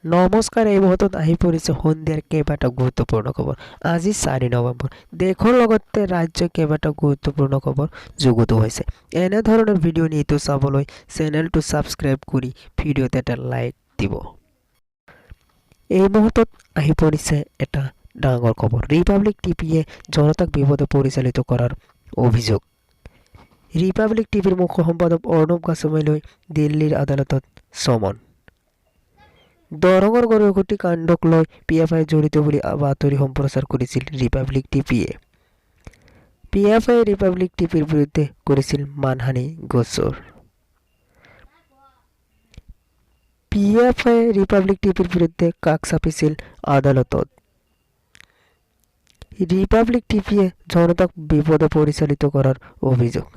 নমস্কাৰ, এই মুহূৰ্তত আহি পৰিছে সন্ধিয়াৰ কেইবাটাও গুৰুত্বপূৰ্ণ খবৰ। আজি 4 নৱেম্বৰ। দেশৰ লগতে ৰাজ্যৰ কেইবাটাও গুৰুত্বপূৰ্ণ খবৰ যুগুত হৈছে। এনেধৰণৰ ভিডিঅ' নিতৌ চাবলৈ চেনেলটো ছাবস্ক্ৰাইব কৰি ভিডিঅ'ত এটা লাইক দিব। এই মুহূৰ্তত আহি পৰিছে এটা ডাঙৰ খবৰ। ৰিপাব্লিক টিভিয়ে জনতাক বিপদে পৰিচালিত কৰাৰ অভিযোগ। ৰিপাব্লিক টিভিৰ মুখ্য সম্পাদক অৰ্ণৱ গোস্বামীলৈ দিল্লীৰ আদালতত চমন। দৰঙৰ গড়গতি কাণ্ডক লৈ PFI জড়িত বুলি বাতৰি সম্প্ৰচাৰ কৰিছিল ৰিপাব্লিক টিভিয়ে। PFI ৰিপাব্লিক টিভিৰ বিৰুদ্ধে কৰিছিল মানহানি গোচৰ। PFI ৰিপাব্লিক টিভিৰ বিৰুদ্ধে কাষ চাপিছিল আদালতত। ৰিপাব্লিক টিভিয়ে জনতাক বিপদে পৰিচালিত কৰাৰ অভিযোগ।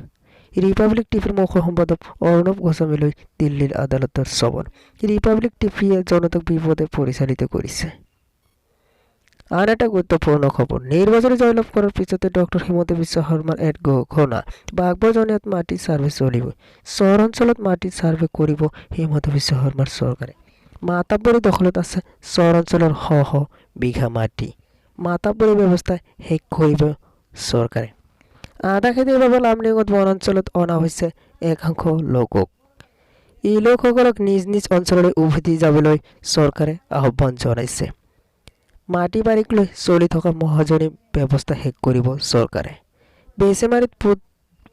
ৰিপাব্লিক টিভিৰ মুখ্য সম্পাদক অৰ্ণৱ গোস্বামীলৈ দিল্লীৰ আদালতৰ চমন। ৰিপাব্লিক টিভিয়ে জনতাক বিপদে পৰিচালিত কৰিছে। আন এটা গুৰুত্বপূৰ্ণ খবৰ, নিৰ্বাচনী জয়লাভ কৰাৰ পিছতে ডক্টৰ হিমন্ত বিশ্ব শৰ্মাৰ এক ঘোষণা, বাগবজানীত মাটিৰ ছাৰ্ভে চলিব। চহৰ অঞ্চলত মাটিৰ ছাৰ্ভে কৰিব হিমন্ত বিশ্ব শৰ্মাৰ চৰকাৰে। মাতাব্বৰী দখলত আছে চহৰ অঞ্চলৰ শ শ বিঘা মাটি। মাতাব্বৰী ব্যৱস্থা শেষ কৰিব চৰকাৰে। আদা খেতিৰ বাবে লামডিঙত বনাঞ্চলত অনা হৈছে একাংশ লোকক। এই লোকসকলক নিজ নিজ অঞ্চললৈ উভতি যাবলৈ চৰকাৰে আহ্বান জনাইছে। মাটি বাৰীক লৈ চলি থকা মহাজনী ব্যৱস্থা শেষ কৰিব চৰকাৰে। বেচেমাৰীত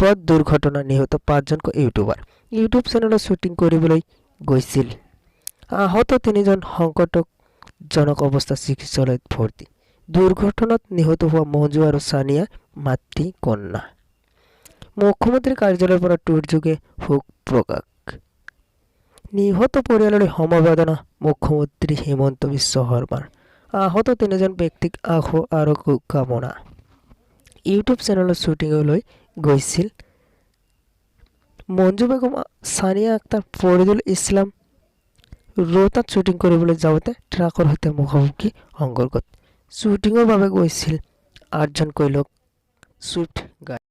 পথ দুৰ্ঘটনা, নিহত 5জনকৈ ইউটিউবাৰ। ইউটিউব চেনেলত শ্বুটিং কৰিবলৈ গৈছিল। আহত 3জন সংকটজনক অৱস্থাত চিকিৎসালয়ত ভৰ্তি। দুৰ্ঘটনাত নিহত হোৱা মঞ্জু আৰু ছানিয়া মাতৃ কন্যা। মুখ্যমন্ত্ৰীৰ কাৰ্যালয়ৰ পৰা টুইটযোগে শোক প্ৰকাশ। নিহত পৰিয়াললৈ সমবেদনা মুখ্যমন্ত্ৰী হিমন্ত বিশ্ব শৰ্মাৰ। আহত 3জন ব্যক্তিক আশু আৰোগ্য কামনা। ইউটিউব চেনেলত শ্বুটিঙলৈ গৈছিল মঞ্জু বেগম, ছানিয়া আক্তাৰ, ফৰিদুল ইছলাম। ৰোহতাত শ্বুটিং কৰিবলৈ যাওঁতে ট্ৰাকৰ সৈতে মুখামুখি সংঘৰ্ষত। শ্বুটিঙৰ বাবে গৈছিল 8জনকৈ লোক ছুইফ্ট গাড়ী।